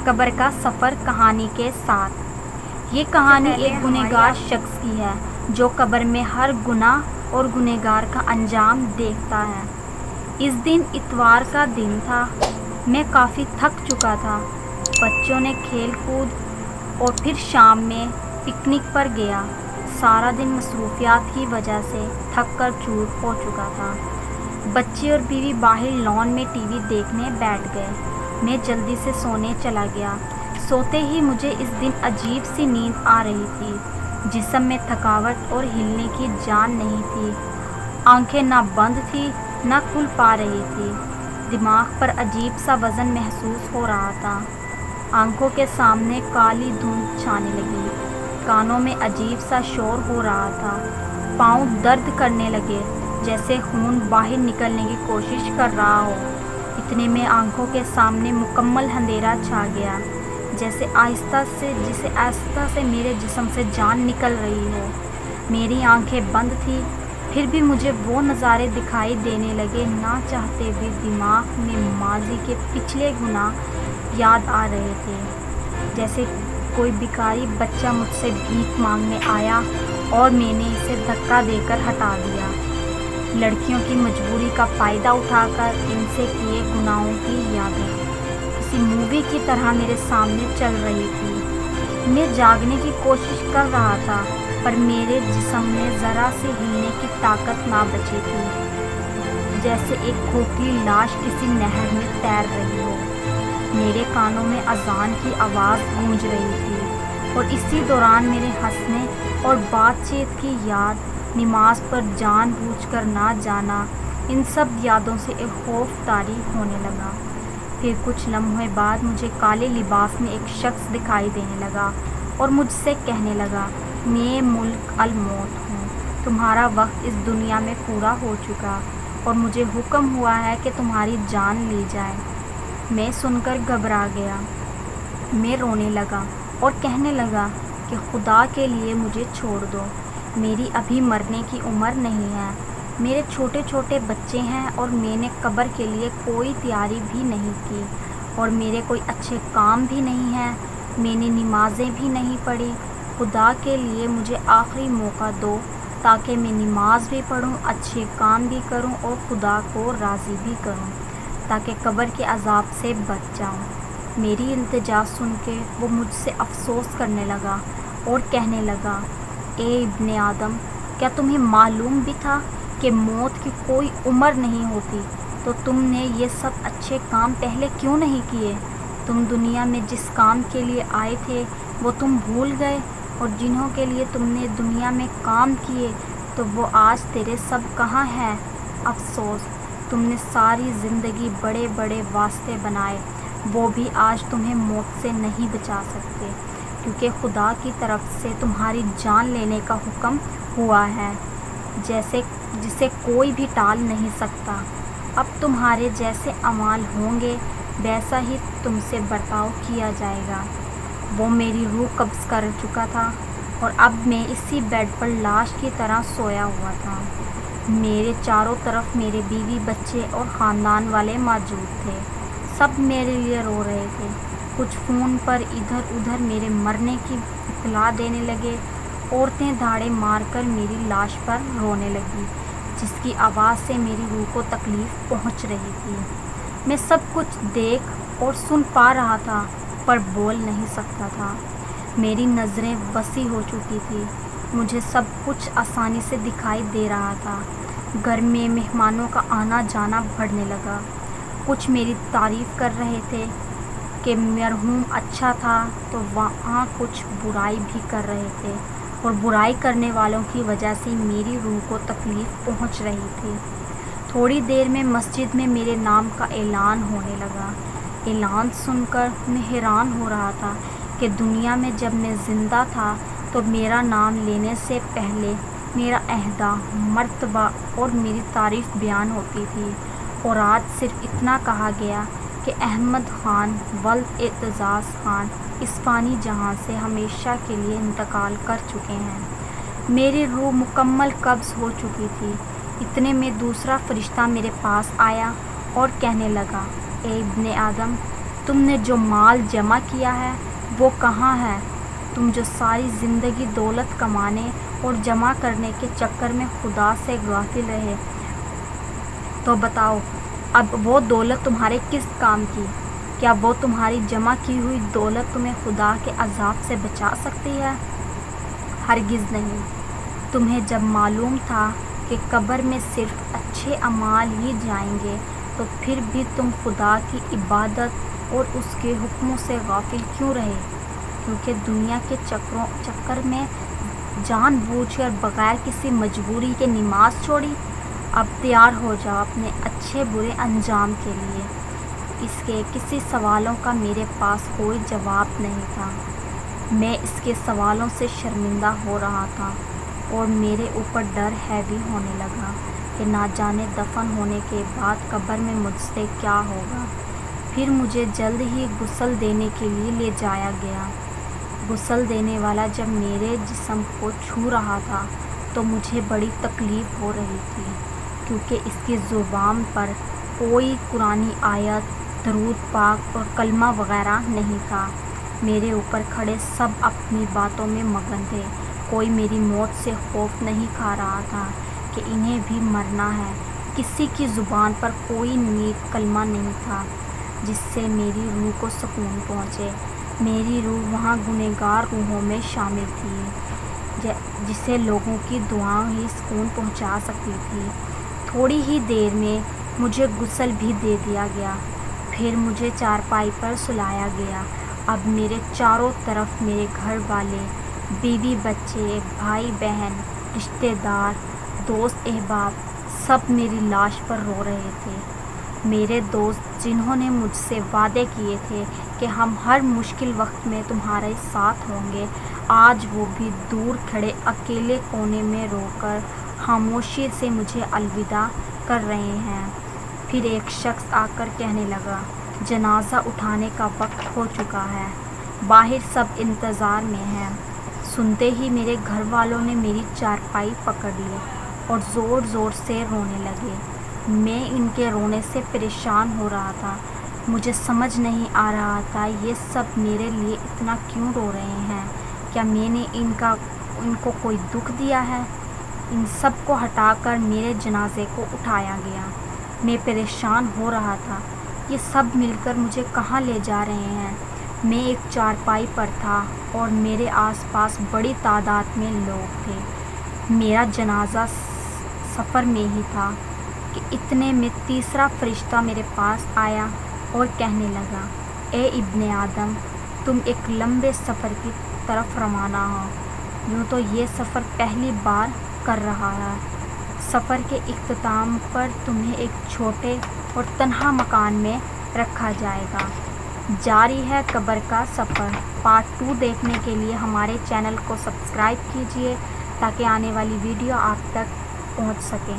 قبر کا سفر کہانی کے ساتھ۔ یہ کہانی ایک گنہگار شخص کی ہے جو قبر میں ہر گناہ اور گنہگار کا انجام دیکھتا ہے۔ اس دن اتوار کا دن تھا۔ میں کافی تھک چکا تھا۔ بچوں نے کھیل کود اور پھر شام میں پکنک پر گیا۔ سارا دن مصروفیات کی وجہ سے تھک کر چور ہو چکا تھا۔ بچے اور بیوی باہر لان میں ٹی وی دیکھنے بیٹھ گئے۔ میں جلدی سے سونے چلا گیا۔ سوتے ہی مجھے اس دن عجیب سی نیند آ رہی تھی۔ جسم میں تھکاوٹ اور ہلنے کی جان نہیں تھی۔ آنکھیں نہ بند تھی نہ کھل پا رہی تھی۔ دماغ پر عجیب سا وزن محسوس ہو رہا تھا۔ آنکھوں کے سامنے کالی دھند چھانے لگی۔ کانوں میں عجیب سا شور ہو رہا تھا۔ پاؤں درد کرنے لگے جیسے خون باہر نکلنے کی کوشش کر رہا ہو۔ اتنے میں آنکھوں کے سامنے مکمل اندھیرا چھا گیا، جیسے آہستہ سے میرے جسم سے جان نکل رہی ہو۔ میری آنکھیں بند تھیں، پھر بھی مجھے وہ نظارے دکھائی دینے لگے۔ نہ چاہتے بھی دماغ میں ماضی کے پچھلے گناہ یاد آ رہے تھے، جیسے کوئی بھکاری بچہ مجھ سے بھیک مانگنے آیا اور میں نے اسے دھکا دے کر ہٹا دیا۔ لڑکیوں کی مجبوری کا فائدہ اٹھا کر ان سے کیے گناہوں کی یادیں کسی مووی کی طرح میرے سامنے چل رہی تھی۔ میں جاگنے کی کوشش کر رہا تھا، پر میرے جسم میں ذرا سے ہلنے کی طاقت نہ بچی تھی، جیسے ایک کھوکھلی لاش کسی نہر میں تیر رہی ہو۔ میرے کانوں میں اذان کی آواز گونج رہی تھی، اور اسی دوران میرے ہنسنے اور بات چیت کی یاد، نماز پر جان بوجھ کر نہ جانا، ان سب یادوں سے ایک خوف طاری ہونے لگا۔ پھر کچھ لمحے بعد مجھے کالے لباس میں ایک شخص دکھائی دینے لگا اور مجھ سے کہنے لگا، میں ملک الموت ہوں، تمہارا وقت اس دنیا میں پورا ہو چکا اور مجھے حکم ہوا ہے کہ تمہاری جان لی جائے۔ میں سن کر گھبرا گیا۔ میں رونے لگا اور کہنے لگا کہ خدا کے لیے مجھے چھوڑ دو، میری ابھی مرنے کی عمر نہیں ہے، میرے چھوٹے چھوٹے بچے ہیں اور میں نے قبر کے لیے کوئی تیاری بھی نہیں کی، اور میرے کوئی اچھے کام بھی نہیں ہیں، میں نے نمازیں بھی نہیں پڑھی۔ خدا کے لیے مجھے آخری موقع دو تاکہ میں نماز بھی پڑھوں، اچھے کام بھی کروں اور خدا کو راضی بھی کروں، تاکہ قبر کے عذاب سے بچ جاؤں۔ میری التجا سن کے وہ مجھ سے افسوس کرنے لگا اور کہنے لگا، اے ابن آدم، کیا تمہیں معلوم بھی تھا کہ موت کی کوئی عمر نہیں ہوتی؟ تو تم نے یہ سب اچھے کام پہلے کیوں نہیں کیے؟ تم دنیا میں جس کام کے لیے آئے تھے وہ تم بھول گئے، اور جنہوں کے لیے تم نے دنیا میں کام کیے تو وہ آج تیرے سب کہاں ہیں؟ افسوس، تم نے ساری زندگی بڑے بڑے واسطے بنائے، وہ بھی آج تمہیں موت سے نہیں بچا سکتے، کیونکہ خدا کی طرف سے تمہاری جان لینے کا حکم ہوا ہے، جسے کوئی بھی ٹال نہیں سکتا۔ اب تمہارے جیسے اعمال ہوں گے ویسا ہی تم سے برتاؤ کیا جائے گا۔ وہ میری روح قبض کر چکا تھا اور اب میں اسی بیڈ پر لاش کی طرح سویا ہوا تھا۔ میرے چاروں طرف میرے بیوی، بچے اور خاندان والے موجود تھے۔ سب میرے لیے رو رہے تھے۔ کچھ فون پر ادھر ادھر میرے مرنے کی اطلاع دینے لگے۔ عورتیں دھاڑے مار کر میری لاش پر رونے لگی، جس کی آواز سے میری روح کو تکلیف پہنچ رہی تھی۔ میں سب کچھ دیکھ اور سن پا رہا تھا، پر بول نہیں سکتا تھا۔ میری نظریں وسیع ہو چکی تھی، مجھے سب کچھ آسانی سے دکھائی دے رہا تھا۔ گھر میں مہمانوں کا آنا جانا بڑھنے لگا۔ کچھ میری تعریف کر رہے تھے کہ مرحوم اچھا تھا، تو وہاں کچھ برائی بھی کر رہے تھے، اور برائی کرنے والوں کی وجہ سے میری روح کو تکلیف پہنچ رہی تھی۔ تھوڑی دیر میں مسجد میں میرے نام کا اعلان ہونے لگا۔ اعلان سن کر میں حیران ہو رہا تھا کہ دنیا میں جب میں زندہ تھا تو میرا نام لینے سے پہلے میرا عہدہ، مرتبہ اور میری تعریف بیان ہوتی تھی، اور آج صرف اتنا کہا گیا کہ احمد خان ولد اعتزاز خان اس فانی جہاں سے ہمیشہ کے لیے انتقال کر چکے ہیں۔ میری روح مکمل قبض ہو چکی تھی۔ اتنے میں دوسرا فرشتہ میرے پاس آیا اور کہنے لگا، اے ابن آدم، تم نے جو مال جمع کیا ہے وہ کہاں ہے؟ تم جو ساری زندگی دولت کمانے اور جمع کرنے کے چکر میں خدا سے غافل رہے، تو بتاؤ اب وہ دولت تمہارے کس کام کی؟ کیا وہ تمہاری جمع کی ہوئی دولت تمہیں خدا کے عذاب سے بچا سکتی ہے؟ ہرگز نہیں۔ تمہیں جب معلوم تھا کہ قبر میں صرف اچھے اعمال ہی جائیں گے، تو پھر بھی تم خدا کی عبادت اور اس کے حکموں سے غافل کیوں رہے؟ کیونکہ دنیا کے چکر میں جان بوجھ کر بغیر کسی مجبوری کے نماز چھوڑی۔ اب تیار ہو جاؤ اپنے اچھے برے انجام کے لیے۔ اس کے کسی سوالوں کا میرے پاس کوئی جواب نہیں تھا۔ میں اس کے سوالوں سے شرمندہ ہو رہا تھا اور میرے اوپر ڈر ہیوی ہونے لگا کہ نہ جانے دفن ہونے کے بعد قبر میں مجھ سے کیا ہوگا۔ پھر مجھے جلد ہی غسل دینے کے لیے لے جایا گیا۔ غسل دینے والا جب میرے جسم کو چھو رہا تھا تو مجھے بڑی تکلیف ہو رہی تھی، کیونکہ اس کی زبان پر کوئی قرآنی آیت، درود پاک اور کلمہ وغیرہ نہیں تھا۔ میرے اوپر کھڑے سب اپنی باتوں میں مگن تھے۔ کوئی میری موت سے خوف نہیں کھا رہا تھا کہ انہیں بھی مرنا ہے۔ کسی کی زبان پر کوئی نیک کلمہ نہیں تھا جس سے میری روح کو سکون پہنچے۔ میری روح وہاں گنہگار روحوں میں شامل تھی جسے لوگوں کی دعائیں ہی سکون پہنچا سکتی تھی۔ تھوڑی ہی دیر میں مجھے غسل بھی دے دیا گیا، پھر مجھے چارپائی پر سلایا گیا۔ اب میرے چاروں طرف میرے گھر والے، بیوی بچے، بھائی بہن، رشتہ دار، دوست احباب سب میری لاش پر رو رہے تھے۔ میرے دوست جنہوں نے مجھ سے وعدے کیے تھے کہ ہم ہر مشکل وقت میں تمہارے ساتھ ہوں گے، آج وہ بھی دور کھڑے اکیلے کونے میں رو کر خاموشی سے مجھے الوداع کر رہے ہیں۔ پھر ایک شخص آ کر کہنے لگا، جنازہ اٹھانے کا وقت ہو چکا ہے، باہر سب انتظار میں ہیں۔ سنتے ہی میرے گھر والوں نے میری چارپائی پکڑ لی اور زور زور سے رونے لگے۔ میں ان کے رونے سے پریشان ہو رہا تھا۔ مجھے سمجھ نہیں آ رہا تھا یہ سب میرے لیے اتنا کیوں رو رہے ہیں۔ کیا میں نے ان کو کوئی دکھ دیا ہے؟ ان سب کو ہٹا کر میرے جنازے کو اٹھایا گیا۔ میں پریشان ہو رہا تھا، یہ سب مل کر مجھے کہاں لے جا رہے ہیں؟ میں ایک چارپائی پر تھا اور میرے آس پاس بڑی تعداد میں لوگ تھے۔ میرا جنازہ سفر میں ہی تھا کہ اتنے میں تیسرا فرشتہ میرے پاس آیا اور کہنے لگا، اے ابن آدم، تم ایک لمبے سفر کی طرف روانہ ہو۔ یوں تو یہ سفر پہلی بار کر رہا ہے۔ سفر کے اختتام پر تمہیں ایک چھوٹے اور تنہا مکان میں رکھا جائے گا۔ جاری ہے قبر کا سفر۔ پارٹ 2 دیکھنے کے لیے ہمارے چینل کو سبسکرائب کیجیے تاکہ آنے والی ویڈیو آپ تک پہنچ سکیں۔